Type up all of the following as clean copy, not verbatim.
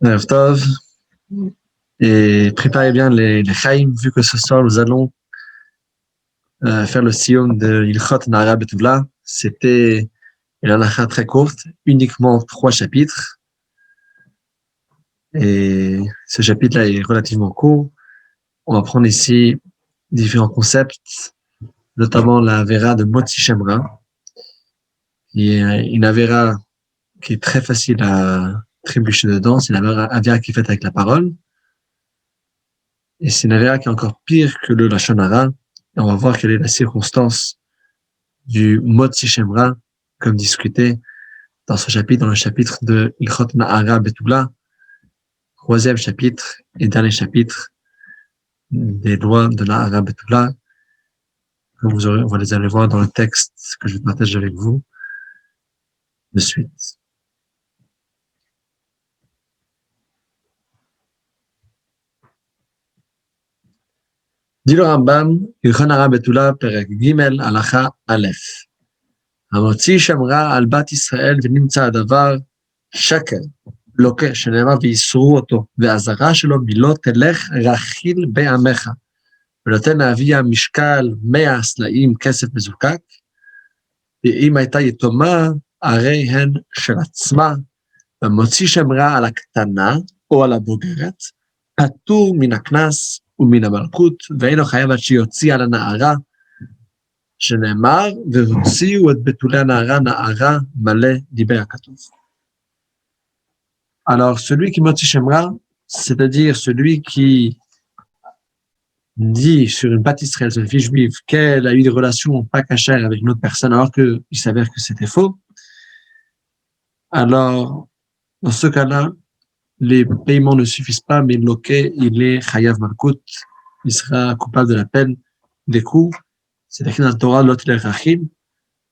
Erev Tov, et préparez bien les chaim, vu que ce soir nous allons faire le siyum de Ilchot Nahara Betula. C'était une halakha très courte, uniquement 3 chapitres. Et ce chapitre-là est relativement court. On va prendre ici différents concepts, notamment la Avera de Motzi Shemra, qui est une Avera qui est très facile à trébucher dedans. C'est une Avera qui est faite avec la parole. Et c'est une Avera qui est encore pire que le Lashon Hara. Et on va voir quelle est la circonstance du Motzi Shemra, comme discuté dans ce chapitre, dans le chapitre de Ilchot Nahara Betula, 3e chapitre et dernier chapitre des lois de Nahara Betula. Comme vous les allez voir dans le texte que je vais partager avec vous de suite. Dit le Rambam, Ilchot Nahara Betula, Perek Gimel, Halacha Aleph. המוציא שמרה על בת ישראל ונמצא הדבר שקר, לוקה, שנאמר ויסרו אותו, והזרה שלו מלא תלך רכיל בעמך, ונותן לאביה משקל 100 סלעים כסף מזוקק, ואם הייתה יתומה, הרי הן של עצמה, ומוציא שמרה על הקטנה או על הבוגרת, פטור מן הקנס ומן המלכות, ואינו חייב עד שיוציא על הנערה, שנאמר, והוציאו את בתולי הנערה, נערה מלא דיבר הכתוב. Alors, celui qui motzi shemra, c'est-à-dire celui qui dit sur une bâtisse Israël, sur une fille juive, qu'elle a eu des relations pas cachères avec une autre personne, alors qu'il s'avère que c'était faux, alors, dans ce cas-là, les paiements ne suffisent pas, mais loquet, il est chayav malkout, il sera coupable de la peine des coups. C'est écrit dans la Torah, lot il rachim.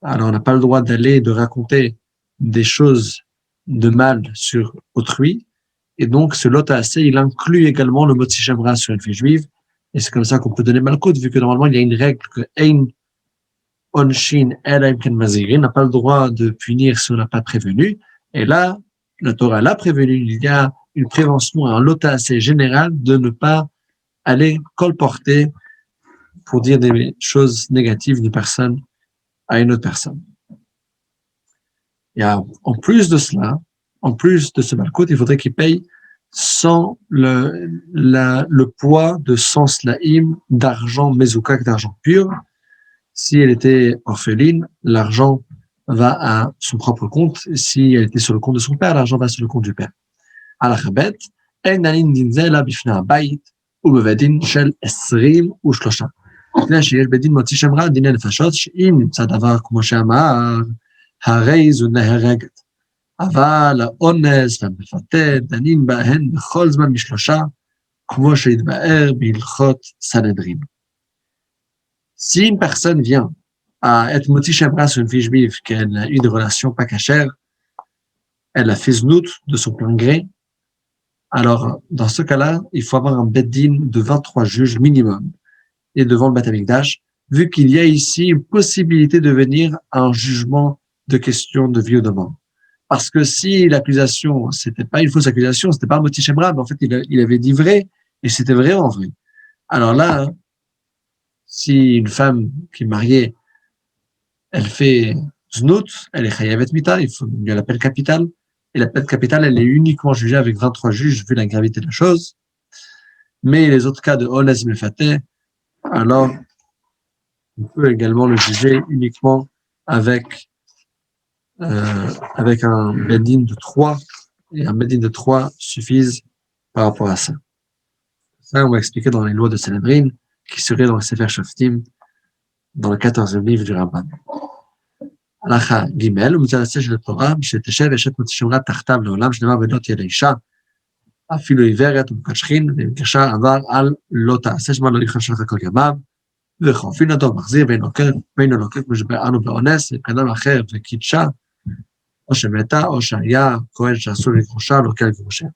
Alors, on n'a pas le droit d'aller et de raconter des choses de mal sur autrui. Et donc, ce lot assez, il inclut également le motzi shemra sur une fille juive. Et c'est comme ça qu'on peut donner malkout, vu que normalement, il y a une règle que ein onshin ela imken mazirin n'a pas le droit de punir si on n'a pas prévenu. Et là, la Torah l'a prévenu. Il y a une prévention, un lot assez général de ne pas aller colporter pour dire des choses négatives d'une personne à une autre personne. Et en plus de cela, en plus de ce malkout, il faudrait qu'il paye sans le poids de 100 slaim d'argent mezoukak, d'argent pur. Si elle était orpheline, l'argent va à son propre compte. Si elle était sur le compte de son père, l'argent va sur le compte du père. Al-Khabet, en alin dinzela bifna abayit, ou bevedin shel esrim ou shlosha. לפני שיש בדין מוציא שמרה, דיני נפשות, שאם נמצא דבר כמו שאמר, הרי זו נהרגת. אבל האונס והמפתה דנים בהן בכל זמן משלושה, כמו שהתבאר בהלכות סנהדרין. Si une personne vient à être motzi shemra sur une fille juive, qu'elle a eu des relations pas cachères, elle a fait znout de son plein gré, alors dans ce cas-là, il faut avoir un beddin de 23 juges minimum et devant le Beth Amikdash, vu qu'il y a ici une possibilité de venir à un jugement de question de vie ou de mort. Parce que si l'accusation, c'était pas une fausse accusation, c'était pas un motzi shemra, mais en fait, il avait dit vrai, et c'était vrai en vrai. Alors là, si une femme qui est mariée, elle fait znout, elle est chayavet mita, il y a la peine capitale, et la peine capitale, elle est uniquement jugée avec 23 juges, vu la gravité de la chose. Mais les autres cas de ones mefateh, alors, on peut également le juger uniquement avec un beddin de 3, et un beddin de 3 suffisent par rapport à ça. Ça, on va expliquer dans les lois de Sanhedrin, qui seraient dans le Sefer Shoftim, dans le 14e livre du Rambam. הלכה ג' ומצד הצא של התורה, שתשב אשת מוציא שמרה תחתיו לעולם, שנאמר ולא תהיה לאישה, אפילו עיוורת ומקשחין, ובקשה עבר על לא תעשה שמה לא לכלול שלך כל ימיו, וחופין אותו מחזיר ואינו לוקח כמו שבאנו באונס, וכאדם אחר וקידשה, או שמתה, או שהיה כהן שאסור לגרושה, לוקח לגרושה.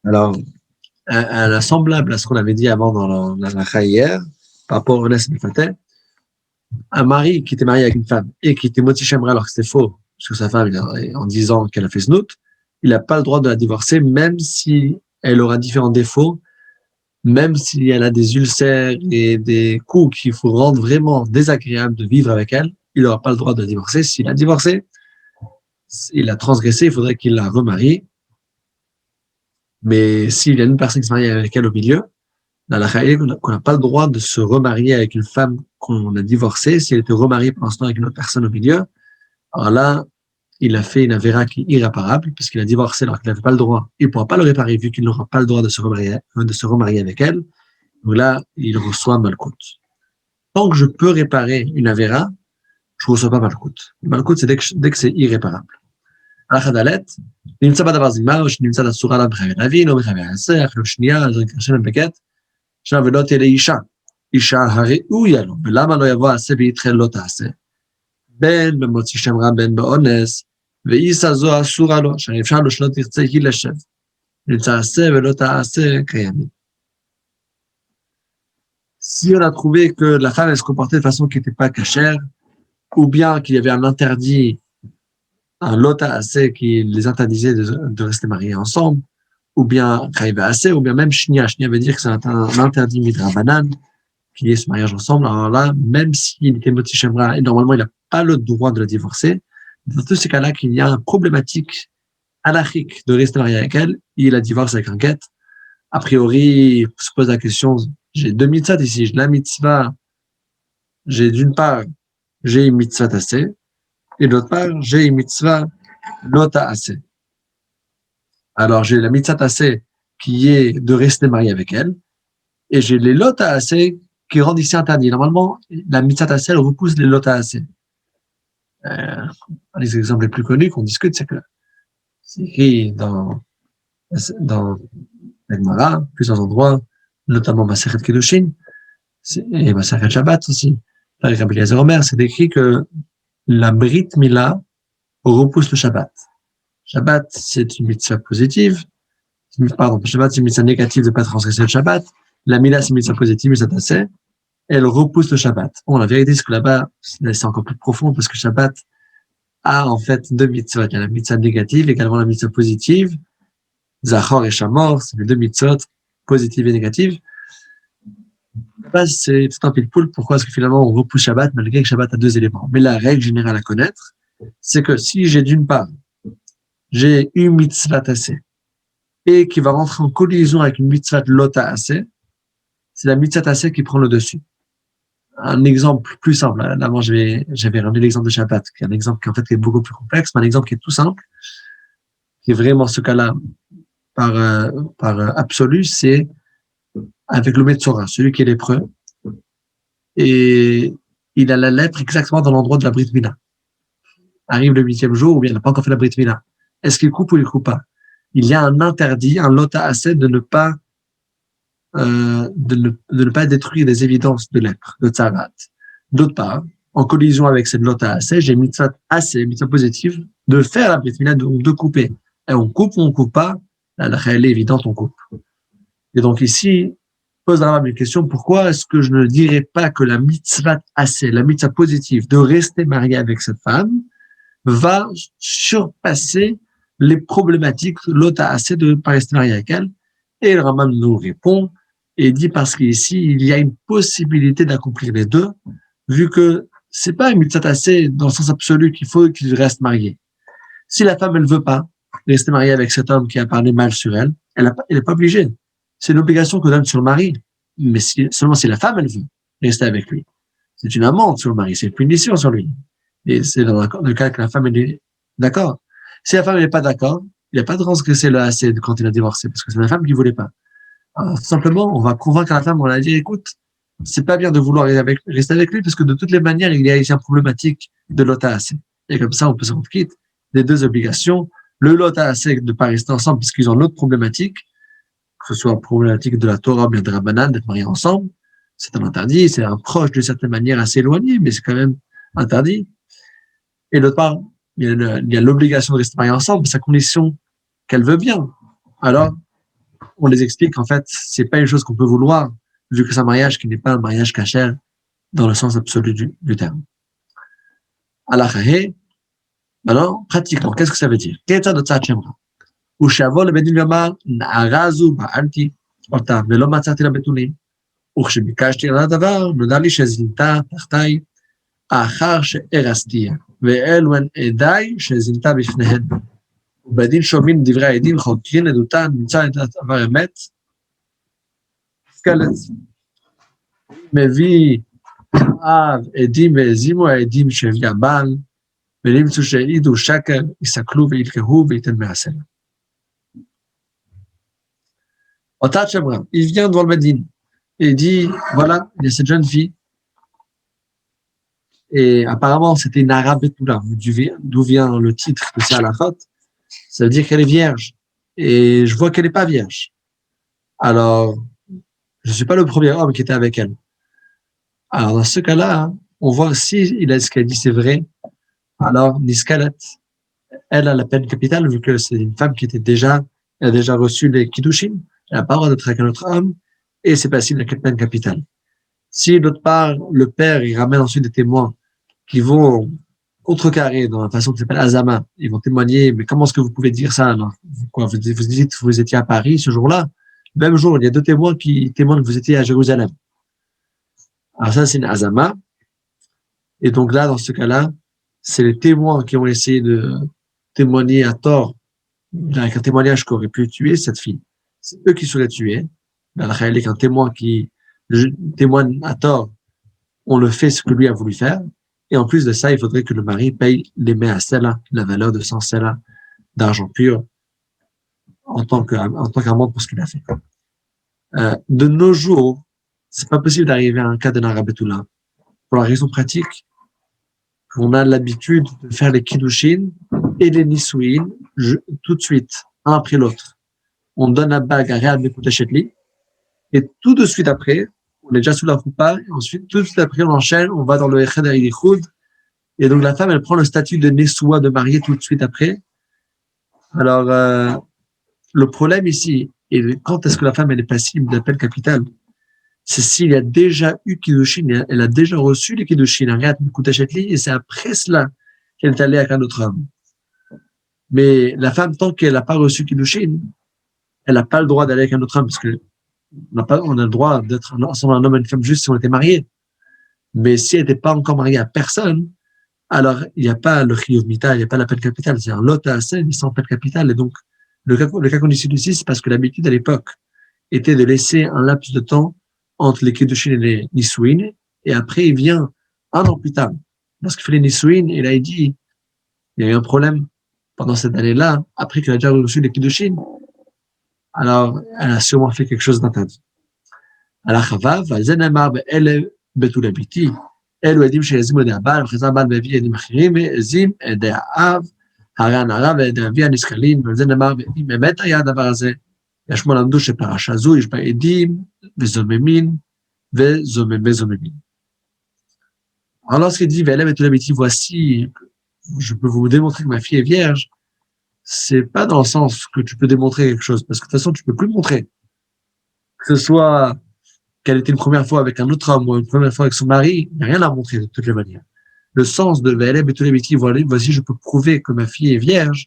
Alors, elle est semblable à ce qu'on avait dit avant dans la hier, par rapport au Nes Mefater, un mari qui était marié avec une femme et qui était Motzi Shemra alors que c'était faux sur sa femme en disant qu'elle a fait Znout, il n'a pas le droit de la divorcer, même si elle aura différents défauts, même si elle a des ulcères et des coups qu'il faut rendre vraiment désagréables de vivre avec elle, il n'aura pas le droit de la divorcer. S'il a divorcé, il a transgressé, il faudrait qu'il la remarie. Mais s'il y a une personne qui se marie avec elle au milieu, dans la Chaïe, qu'on n'a pas le droit de se remarier avec une femme qu'on a divorcée, si elle était remariée pendant ce temps avec une autre personne au milieu, alors là, il a fait une avéra qui est irréparable, puisqu'il a divorcé alors qu'il n'avait pas le droit. Il ne pourra pas le réparer vu qu'il n'aura pas le droit de se remarier avec elle. Donc là, il reçoit Malkout. Tant que je peux réparer une avéra, je ne reçois pas Malkout. Malkout, c'est dès que c'est irréparable. הלכה ד' נמצא בדבר זימה או שנמצא לצורה לה בחייבת אבין או בחייבת עשה, אחרי שנייה, אז נקרשם בגט, שם ולא תהיה לאישה, אישה הראויה לו, ולמה לא יבוא עשה ויתחל לא תעשה? בין במוציא שם רע בין באונס, ואיסה זו אסורה לו, שאני אפשר לו שלא תרצה היא לשב, נמצא עשה ולא תעשה קיימים. Si on a trouvé que la femme elle se comportait de façon qui n'était pas cachère, ou bien qu'il y avait un interdit, un lota assez qui les interdisait de rester mariés ensemble, ou bien Khaïba assez, ou bien même Shnia. Shnia veut dire que c'est un interdit midrabanan, qu'il y ait ce mariage ensemble. Alors là, même s'il était Motzi Shemra, et normalement il n'a pas le droit de la divorcer, dans tous ces cas-là, qu'il y a une problématique halachique de rester marié avec elle, il la divorce avec un guet. A priori, on se pose la question, j'ai deux mitzvahs ici, j'ai la mitzvah, j'ai d'une part, j'ai une mitzvah tassé, et d'autre part, j'ai une mitzvah lota assez. Alors, j'ai la mitzvah tassé qui est de rester marié avec elle, et j'ai les lota assez qui rendent ici interdit. Normalement, la mitzvah tassé, elle repousse les lota assez. Un des exemples les plus connus qu'on discute, c'est que c'est écrit dans la Gemara, plusieurs endroits, notamment Masechet Kedushin, et Masechet Shabbat aussi. Par Rabbi Eliezer Omer, c'est écrit que la Brit Mila repousse le Shabbat. Shabbat, c'est une mitzvah positive. Pardon, Shabbat, c'est une mitzvah négative de ne pas transgresser le Shabbat. La Mila, c'est une mitzvah positive, mais ça tassé. Elle repousse le Shabbat. Bon, la vérité, c'est que là-bas, c'est encore plus profond parce que Shabbat a en fait deux mitzvahs. Il y a la mitzvah négative, également la mitzvah positive. Zachor et Shamor, c'est les deux mitzvot, positives et négatives. Là, c'est tout un pile-poule. Pourquoi est-ce que finalement on repousse Shabbat malgré que Shabbat a deux éléments? Mais la règle générale à connaître, c'est que si j'ai d'une part, j'ai une mitzvah tassée et qui va rentrer en collision avec une mitzvah lota assez, c'est la mitzvah tassée qui prend le dessus. Un exemple plus simple. Là, j'avais ramené l'exemple de Shabbat, qui est un exemple qui en fait est beaucoup plus complexe, mais un exemple qui est tout simple, qui est vraiment ce cas-là par absolu, c'est avec le Metzora, celui qui est lépreux, et il a la lèpre exactement dans l'endroit de la Brit Mila. Arrive le 8e jour, ou bien il n'a pas encore fait la Brit Mila. Est-ce qu'il coupe ou il ne coupe pas? Il y a un interdit, un lota assez de ne pas détruire des évidences de lèpre, de tzarat. D'autre part, en collision avec cette lota assez, j'ai mitzvah assez, mitzvah positive, de faire la Brit Mila, de couper. Et on coupe ou on coupe pas, la réelle est évidente, on coupe. Et donc ici, pose la même question, pourquoi est-ce que je ne dirais pas que la mitzvah assez, la mitzvah positive de rester marié avec cette femme, va surpasser les problématiques lota assez de ne pas rester marié avec elle? Et le Rambam nous répond et dit parce qu'ici, il y a une possibilité d'accomplir les deux, vu que c'est pas une mitzvah assez dans le sens absolu qu'il faut qu'il reste marié. Si la femme, elle veut pas rester mariée avec cet homme qui a parlé mal sur elle, elle est pas obligée. C'est une obligation que donne sur le mari. Mais seulement si la femme, elle veut rester avec lui. C'est une amende sur le mari, c'est une punition sur lui. Et c'est dans le cas que la femme, elle est d'accord. Si la femme, elle n'est pas d'accord, il n'y a pas de transgresser le AC quand il a divorcé, parce que c'est la femme qui voulait pas. Alors, tout simplement, on va convaincre la femme, on va dire, écoute, c'est pas bien de vouloir rester avec lui, parce que de toutes les manières, il y a ici une problématique de lota AC. Et comme ça, on peut se rendre quitte des deux obligations. Le lota AC de ne pas rester ensemble, parce qu'ils ont l'autre problématique, que ce soit une problématique de la Torah, bien de la banane, d'être mariés ensemble, c'est un interdit, c'est un proche d'une certaine manière assez éloigné, mais c'est quand même interdit. Et d'autre part, il y a l'obligation de rester mariés ensemble, mais c'est à condition qu'elle veut bien. Alors, on les explique qu'en fait, c'est pas une chose qu'on peut vouloir, vu que c'est un mariage qui n'est pas un mariage kasher dans le sens absolu du terme. Alachahe, maintenant, pratiquement, qu'est-ce que ça veut dire? Qu'est-ce que ça veut dire? ושאבוא לבית דין ואמר, נערה זו בעלתי אותה ולא מצאתי לה בתולים. וכשביקשתי על הדבר, נודע לי שזינתה תחתיי, אחר שארסתיה, ואלו הן עדיי שזינתה בפניהן. ובדין שומעים דברי העדים, חוקרים עדותן, נמצא את הדבר אמת. קלט. מביא אב עדים והזימו העדים שהביא הבעל, ונמצאו שהעידו שקר, יסכלו וילקחו וייתן מעשר. Otat Shabra, il vient devant le Bedin et il dit, voilà, il y a cette jeune fille, et apparemment c'était une arabe Betula, d'où vient le titre de c'est Halachot, ça veut dire qu'elle est vierge, et je vois qu'elle n'est pas vierge. Alors, je ne suis pas le premier homme qui était avec elle. Alors, dans ce cas-là, on voit si il a ce qu'elle dit, c'est vrai, alors Niskalet, elle a la peine capitale, vu que c'est une femme qui elle a déjà reçu les Kiddushin, elle n'a pas le droit d'être avec un autre homme, et c'est passible de la peine capitale. Si, d'autre part, le père, il ramène ensuite des témoins qui vont contrecarrer dans la façon qui s'appelle Azama, ils vont témoigner, mais comment est-ce que vous pouvez dire ça, alors? Quoi, vous dites que vous étiez à Paris ce jour-là? Le même jour, il y a 2 témoins qui témoignent que vous étiez à Jérusalem. Alors ça, c'est une Azama. Et donc là, dans ce cas-là, c'est les témoins qui ont essayé de témoigner à tort, avec un témoignage qui aurait pu tuer cette fille. C'est eux qui seraient tués. Dans la réalité, qu'un témoin qui témoigne à tort, on le fait ce que lui a voulu faire. Et en plus de ça, il faudrait que le mari paye les me'asela, la valeur de 100 sela d'argent pur, en tant qu'amende pour ce qu'il a fait. De nos jours, c'est pas possible d'arriver à un cas de Narabetula. Pour la raison pratique, qu'on a l'habitude de faire les kiddushin et les nisuin tout de suite, un après l'autre. On donne la bague à Réal Mekutachetli, et tout de suite après, on est déjà sous la roupa, et ensuite, tout de suite après, on enchaîne, on va dans le Echad Aridichoud, et donc la femme, elle prend le statut de Nessoua, de mariée tout de suite après. Alors, le problème ici, et quand est-ce que la femme, elle est passible de la peine capitale, c'est s'il y a déjà eu Kiddushin, elle a déjà reçu les Kiddushin, à Réal Mekutachetli, et c'est après cela qu'elle est allée avec un autre homme. Mais la femme, tant qu'elle n'a pas reçu Kiddushin, elle n'a pas le droit d'aller avec un autre homme, parce que on a le droit d'être ensemble un homme et une femme juste si on était mariés. Mais si elle n'était pas encore mariée à personne, alors il n'y a pas le chiyuv mita, il n'y a pas la peine capitale. C'est un lot à assez, sans peine capitale. Et donc, le cas qu'on décide ici, c'est parce que l'habitude à l'époque était de laisser un laps de temps entre les kiddushin et les nisuin, et après il vient un an plus tard, lorsqu'il fait les nisuin, et là il dit, il y a eu un problème pendant cette année-là, après qu'il a déjà reçu les kiddushin, alors elle a sûrement fait quelque chose d'interdit. Alors, Chavav, Zenamar, elle betul abiti, elle עדים שיזימו ידי הבעל, וחזר הבעל והביא עדים אחרים, ועזים עדי האב, הרי הנערה ועדי אביה נסכלים, וזה נאמר, אם באמת היה הדבר הזה, יש מה למדו שפרשה זו, יש בה עדים, וזוממים, וזוממים. Alors, lorsqu'il dit, Ve'ele betul abiti, voici, je peux vous démontrer que ma fille est vierge, c'est pas dans le sens que tu peux démontrer quelque chose, parce que de toute façon, tu peux plus le montrer. Que ce soit qu'elle était une première fois avec un autre homme ou une première fois avec son mari, il n'y a rien à montrer de toutes les manières. Le sens de Ve'eleb et tous les bêtises, voici, je peux prouver que ma fille est vierge,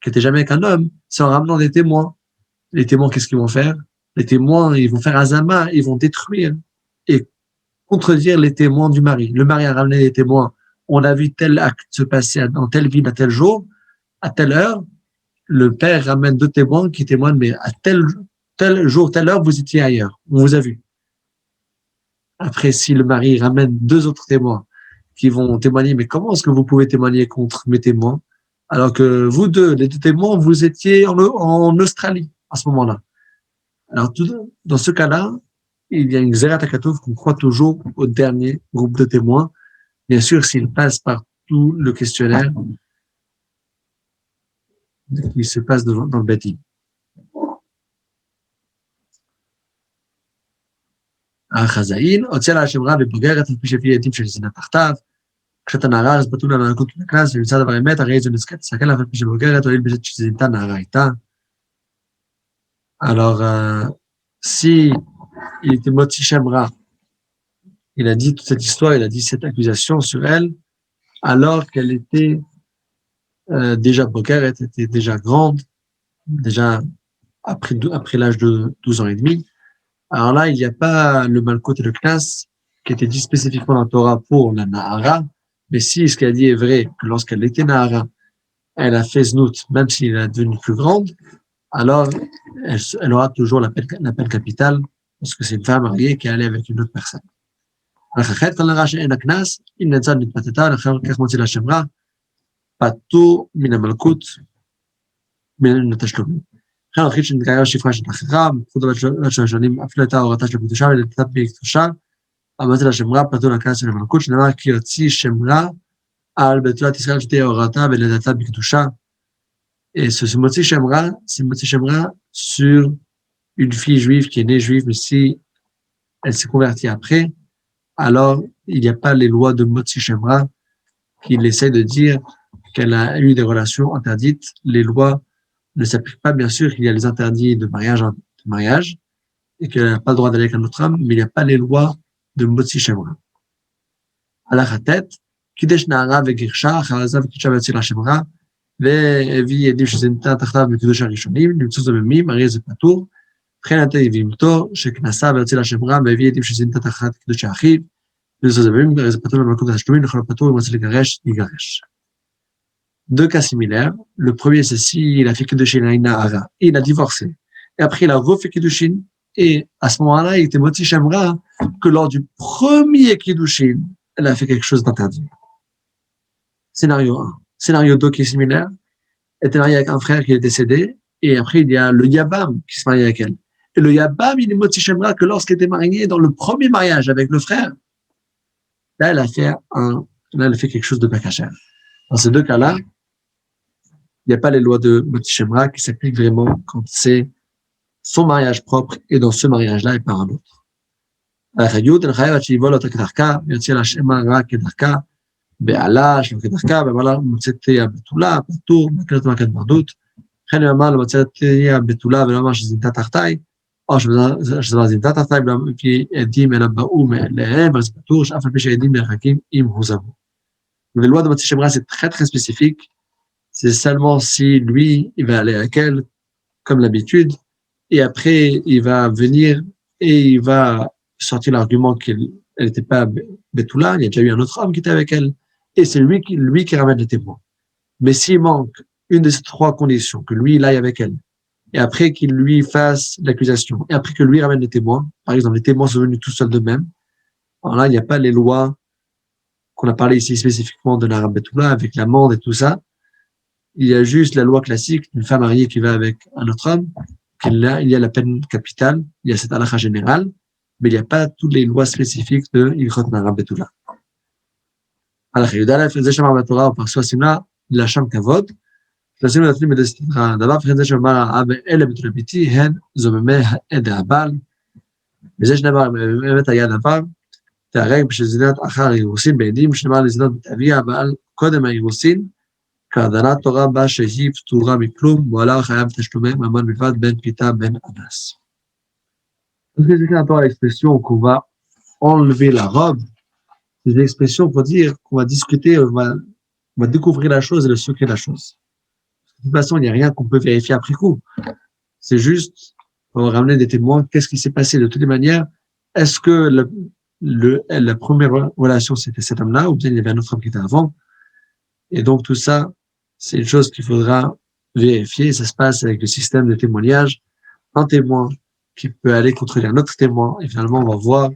qu'elle n'était jamais avec un homme, c'est en ramenant des témoins. Les témoins, qu'est-ce qu'ils vont faire? Les témoins, ils vont faire azama, ils vont détruire et contredire les témoins du mari. Le mari a ramené des témoins. On a vu tel acte se passer dans telle ville à tel jour, à telle heure. Le père ramène 2 témoins qui témoignent, mais à tel jour, telle heure, vous étiez ailleurs. On vous a vu. Après, si le mari ramène 2 autres témoins qui vont témoigner, mais comment est-ce que vous pouvez témoigner contre mes témoins alors que vous deux, les 2 témoins, vous étiez en Australie à ce moment-là. Alors, dans ce cas-là, il y a une Xerat HaKatov qu'on croit toujours au dernier groupe de témoins. Bien sûr, s'il passe par tout le questionnaire qui se passe dans le bêtis. החזאין, הוציאה לה השם רע ובוגרת, על פי שהביא עדים של זינה תחתיו, כשאתה נערה, אז בטול על הנקות לקנס, ונמצא דבר אמת, הרי איזו נזכת, תסתכל עליו, על פי שבוגרת, הואיל בזה שזינתה נערה איתה. Alors, si il était Motzi Shemra. Il a dit toute cette histoire, il a dit cette accusation sur elle, alors qu'elle était déjà Boker, elle était déjà grande, déjà après l'âge de 12 ans et demi. Alors là, il n'y a pas le Malkout et le Knas qui étaient dit spécifiquement dans la Torah pour la Nahara, mais si ce qu'elle a dit est vrai, que lorsqu'elle était Nahara, elle a fait Znout, même s'il est devenu plus grande, alors elle aura toujours la peine capitale, parce que c'est une femme mariée qui est allée avec une autre personne. אחרת כל הרע שאין הקנס, אם נצד מתפתתה, לאחר כך מוציא לה שם רע, פטור מן המלכות, מן התשלומים. לכן היחיד שנתקרר שפחה שתחרה, בזכות הבת של השנים, אפילו הייתה הורתה של הקדושה, ולתת בקדושה, המוציא לה שם רע, פטור לקנס של המלכות, שנאמר כי יוציא שם רע, על בתולת ישראל שתהיה הורתה, ולתתה בקדושה. Et ce motzi shemra, c'est motzi shemra sur une fille juive qui est née juive, mais si elle s'est convertie après, alors il n'y a pas les lois de motzi shemra qu'il essaie de dire qu'elle a eu des relations interdites. Les lois ne s'appliquent pas, bien sûr, il y a les interdits de mariage et qu'elle n'a pas le droit d'aller avec un autre homme, mais il n'y a pas les lois de motzi shemra. Alachatet, kidesh na'ara vegirsha, chalazav kitcha vetzila shemra, והביא עדים שזה ניתן תחתיו בקידוש הראשונים, נמצאו זוממים, הרי זה פטור, וכן נתן יבימתו, שכנסה והציל השם רע, והביא עדים שזה ניתן תחת קידוש האחיו, נמצאו זוממים, הרי זה פטור במלכות התשלומים, לכל הפטור, אם רוצה לגרש, יגרש. Deux cas similaires. Le premier, c'est s'il a fait Kiddushin à Nahara, et il a divorcé. Et après, il a refait Kiddushin, et à ce moment-là, il était Motzi Shemra, que lors du premier Kiddushin, elle a fait quelque chose d'interdit. Scénario 1. Scénario 2 qui est similaire, elle était mariée avec un frère qui est décédé, et après il y a le Yabam qui se marie avec elle. Et le Yabam, il est Motzi Shemra que lorsqu'elle était mariée dans le premier mariage avec le frère, là elle a fait quelque chose de pas cachère. Dans ces deux cas-là, il n'y a pas les lois de Motzi Shemra qui s'appliquent vraiment quand c'est son mariage propre, et dans ce mariage-là, et par un autre. בעלה, שלא כדרכה, במעלה מוצאת תהיה הבתולה, פטור, מקרת ומקרת מרדות, לכן הוא אמר למצאת תהיה הבתולה ולא אמר שזינתה תחתיי, או שזו זינתה תחתיי, כי עדים אלה באו מאליהם, אז פטור, שאף על פי שהעדים נרחקים אם הוזרו. Mais loi de Motzi Shemra, c'est très très spécifique, c'est seulement si lui, il va aller avec elle, comme l'habitude, et après, il va venir et il va sortir l'argument qu'elle n'était pas Betula, il y a déjà eu un autre homme qui était avec elle, et c'est lui qui ramène les témoins. Mais s'il manque une de ces trois conditions, que lui, il aille avec elle, et après qu'il lui fasse l'accusation, et après que lui ramène les témoins, par exemple, les témoins sont venus tout seuls d'eux-mêmes, alors là, il n'y a pas les lois qu'on a parlé ici spécifiquement de l'arabe Betula, avec l'amende et tout ça. Il y a juste la loi classique d'une femme mariée qui va avec un autre homme, il y a la peine capitale, il y a cette halakha générale, mais il n'y a pas toutes les lois spécifiques de Ilchot Narav Betula. הלכה י"א, זה שאמר בתורה ופרסו השמלה, לשם כבוד, שלשים לנטלים בידי סתירה הדבר, וכן זה שאמר האב אלה בתולה ביתי, הן זוממי העד הבעל, וזה שנאמר באמת היה דבר, תהרג בשביל זינת אחר האירוסין בעדים, שנאמר לזינת בית אביה, אבל קודם האירוסין, כהרדנת תורה בה שהיא פטורה מכלום, ועלה חייב תשלומי ממון בלבד בין פיתה בין אנס. Parce que c'est rapport à l'expression qu'on va enlever la robe, c'est une expression pour dire qu'on va discuter, on va découvrir la chose et le secret de la chose. De toute façon, il n'y a rien qu'on peut vérifier après coup. C'est juste, on va ramener des témoins, qu'est-ce qui s'est passé de toutes les manières. Est-ce que la première relation, c'était cet homme-là, ou bien il y avait un autre homme qui était avant? Et donc, tout ça, c'est une chose qu'il faudra vérifier. Ça se passe avec le système de témoignage. Un témoin qui peut aller contredire un autre témoin, et finalement, on va voir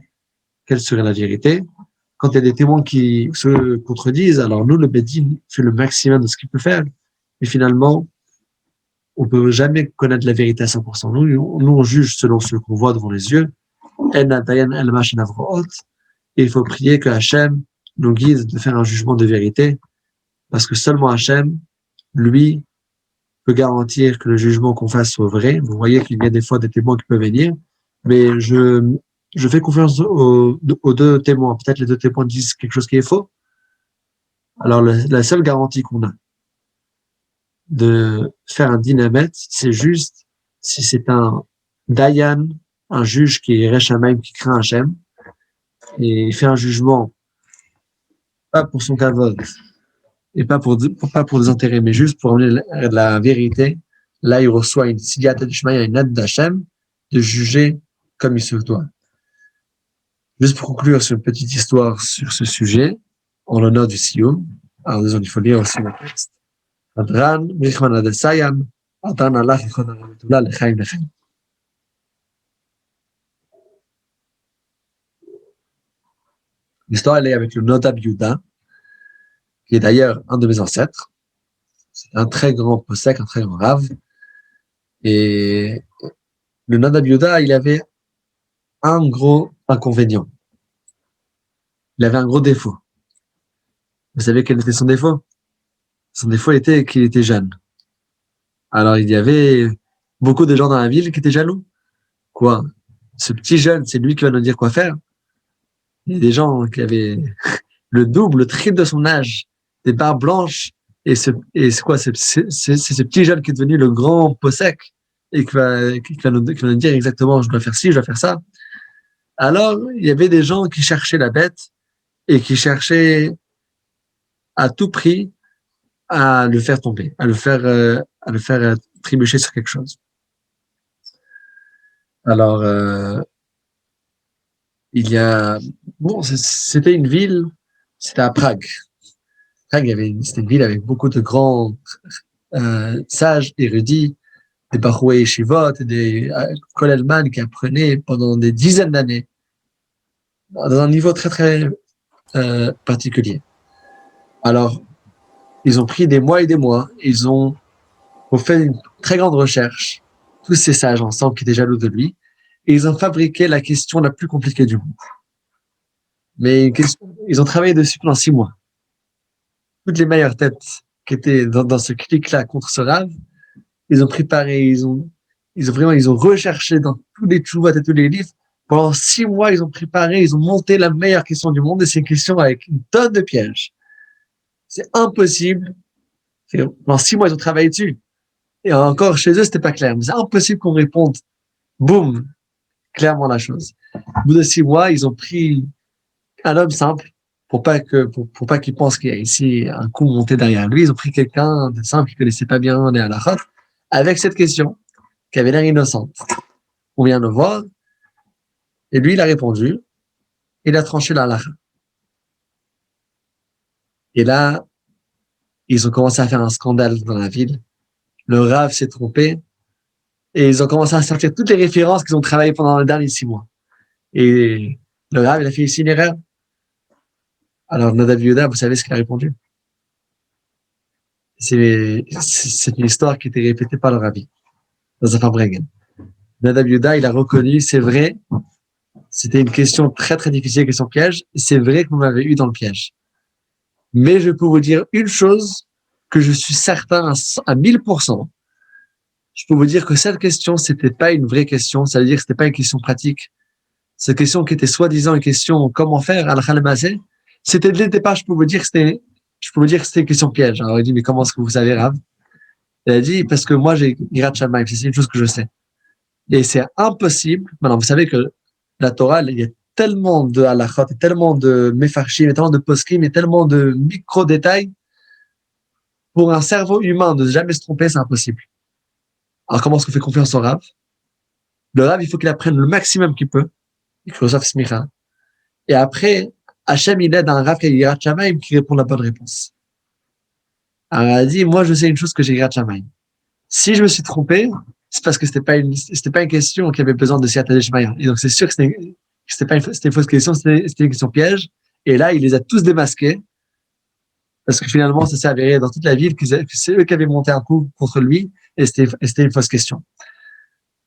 quelle serait la vérité. Quand il y a des témoins qui se contredisent, alors nous, le Bedin fait le maximum de ce qu'il peut faire, mais finalement, on ne peut jamais connaître la vérité à 100%. Nous, on juge selon ce qu'on voit devant les yeux. Et il faut prier que Hachem nous guide de faire un jugement de vérité, parce que seulement Hachem, lui, peut garantir que le jugement qu'on fasse soit vrai. Vous voyez qu'il y a des fois des témoins qui peuvent venir, mais je fais confiance aux deux témoins. Peut-être les deux témoins disent quelque chose qui est faux. Alors, la seule garantie qu'on a de faire un dynamite, c'est juste si c'est un Dayan un juge qui est Rechaim, qui craint Hachem, et il fait un jugement, pas pour son kavod, et pas pour des intérêts, mais juste pour amener la vérité. Là, il reçoit une siyata d'Ishmaï, une aide d'Hachem, de juger comme il se doit. Juste pour conclure sur une petite histoire sur ce sujet, en l'honneur du Sioum, alors disons, il faut lire aussi le texte. Adran, Michman Adesayam, Adran Allah, Yichon Aramatullah, Lechaim Lechaim. L'histoire, elle est avec le Nodab Yuda, qui est d'ailleurs un de mes ancêtres. C'est un très grand possèque, un très grand rave. Et le Nodab Yuda, il avait un gros inconvénient. Il avait un gros défaut. Vous savez quel était son défaut? Son défaut était qu'il était jeune. Alors, il y avait beaucoup de gens dans la ville qui étaient jaloux. Quoi? Ce petit jeune, c'est lui qui va nous dire quoi faire. Il y a des gens qui avaient le double, le triple de son âge, des barbes blanches, et c'est quoi? C'est ce petit jeune qui est devenu le grand possèque et qui va nous dire exactement, je dois faire ci, je dois faire ça. Alors, il y avait des gens qui cherchaient la bête et qui cherchaient à tout prix à le faire tomber, à le faire trébucher sur quelque chose. Alors, c'était une ville, c'était à Prague. Prague, c'était une ville avec beaucoup de grands sages, érudits, des baroués shivot, des kollelman qui apprenaient pendant des dizaines d'années, dans un niveau très très particulier. Alors, ils ont pris des mois et des mois, ils ont fait une très grande recherche, tous ces sages ensemble qui étaient jaloux de lui, et ils ont fabriqué la question la plus compliquée du monde. Mais ils ont travaillé dessus pendant 6 mois. Toutes les meilleures têtes qui étaient dans ce clic-là contre ce rave, ils ont préparé, ils ont recherché dans tous les tchouvot et tous les livres. Pendant 6 mois, ils ont préparé, ils ont monté la meilleure question du monde, et c'est une question avec une tonne de pièges. C'est impossible. Pendant 6 mois, ils ont travaillé dessus. Et encore, chez eux, c'était pas clair. Mais c'est impossible qu'on réponde, boum, clairement la chose. Au bout de 6 mois, ils ont pris un homme simple, pour pas qu'il pense qu'il y a ici un coup monté derrière lui. Ils ont pris quelqu'un de simple qui connaissait pas bien les halachot, avec cette question, qui avait l'air innocente. On vient le voir, et lui, il a répondu, il a tranché la halakha. Et là, ils ont commencé à faire un scandale dans la ville. Le Rav s'est trompé, et ils ont commencé à sortir toutes les références qu'ils ont travaillées pendant les derniers 6 mois. Et le Rav, il a fait ici une erreur. Alors, Nadav Yehuda, vous savez ce qu'il a répondu? C'est une histoire qui était répétée par le Rabbi, dans un Farbrengen. Nadav Yehuda, il a reconnu, c'est vrai, c'était une question très très difficile, question piège, c'est vrai que vous m'avez eu dans le piège. Mais je peux vous dire une chose que je suis certain à 1000%. Je peux vous dire que cette question, c'était pas une vraie question, ça veut dire que c'était pas une question pratique. Cette question qui était soi-disant une question comment faire à la c'était dès le départ, je peux vous dire que c'était une question piège. Alors il dit, mais comment est-ce que vous savez, Rav? Il a dit, parce que moi, j'ai Yirat Shamayim, c'est une chose que je sais. Et c'est impossible. Maintenant, vous savez que la Torah, il y a tellement de halachot, tellement de mefarshim, tellement de poskim, et tellement de micro-détails. Pour un cerveau humain de jamais se tromper, c'est impossible. Alors, comment est-ce qu'on fait confiance au Rav? Le Rav, il faut qu'il apprenne le maximum qu'il peut. Il philosophe smicha. Et après, Hachem, il aide un Rav qui a Yirat Shamayim qui répond la bonne réponse. Alors, il a dit, moi, je sais une chose que j'ai Yirat Shamayim. Si je me suis trompé, c'est parce que c'était pas une question qui avait besoin de Siyata Deshmaya. Et donc, c'est sûr que c'était une fausse question, c'était une question piège. Et là, il les a tous démasqués. Parce que finalement, ça s'est avéré dans toute la ville que c'est eux qui avaient monté un coup contre lui. Et c'était une fausse question.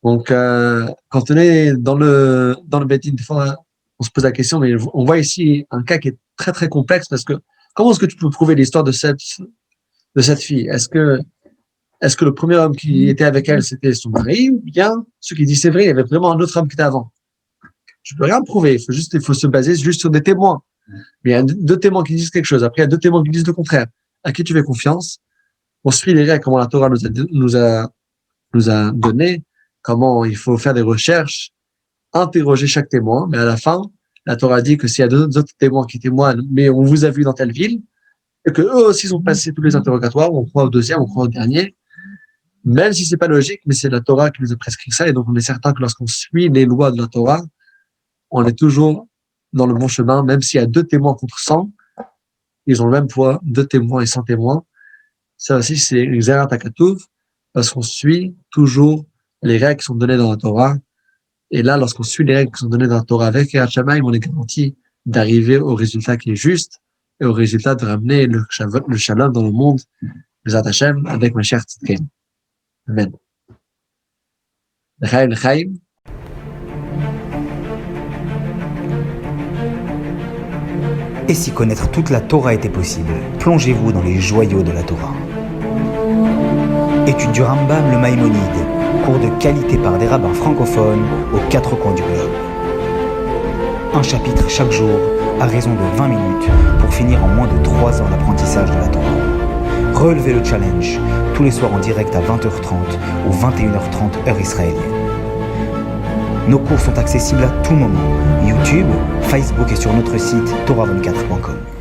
Donc, quand on est dans le Beit-Din, des fois, on se pose la question, mais on voit ici un cas qui est très, très complexe parce que comment est-ce que tu peux prouver l'histoire de cette fille? Est-ce que le premier homme qui était avec elle, c'était son mari, ou bien ceux qui disent c'est vrai, il y avait vraiment un autre homme qui était avant? Je peux rien prouver. Il faut se baser juste sur des témoins. Mais il y a 2 témoins qui disent quelque chose. Après, il y a 2 témoins qui disent le contraire. À qui tu fais confiance? On suit les règles, comment la Torah nous a donné, comment il faut faire des recherches interroger chaque témoin, mais à la fin, la Torah dit que s'il y a deux autres témoins qui témoignent, mais on vous a vu dans telle ville, et que eux aussi ont passé tous les interrogatoires, on croit au deuxième, on croit au dernier, même si c'est pas logique, mais c'est la Torah qui nous a prescrit ça, et donc on est certain que lorsqu'on suit les lois de la Torah, on est toujours dans le bon chemin, même s'il y a 2 témoins contre 100, ils ont le même poids, 2 témoins et 100 témoins. Ça aussi, c'est Xerat HaKatuv, parce qu'on suit toujours les règles qui sont données dans la Torah. Et là, lorsqu'on suit les règles qui sont données dans la Torah avec Yirat Shamayim, on est garanti d'arriver au résultat qui est juste et au résultat de ramener le shalom dans le monde, Bezat Hashem, avec Mashiach Tzidkenu. Amen. L'chaim, l'chaim. Et si connaître toute la Torah était possible, plongez-vous dans les joyaux de la Torah. Étude du Rambam, le Maïmonide, cours de qualité par des rabbins francophones aux 4 coins du globe. Un chapitre chaque jour, à raison de 20 minutes, pour finir en moins de 3 ans l'apprentissage de la Torah. Relevez le challenge, tous les soirs en direct à 20h30 ou 21h30 heure israélienne. Nos cours sont accessibles à tout moment, YouTube, Facebook et sur notre site torah24.com.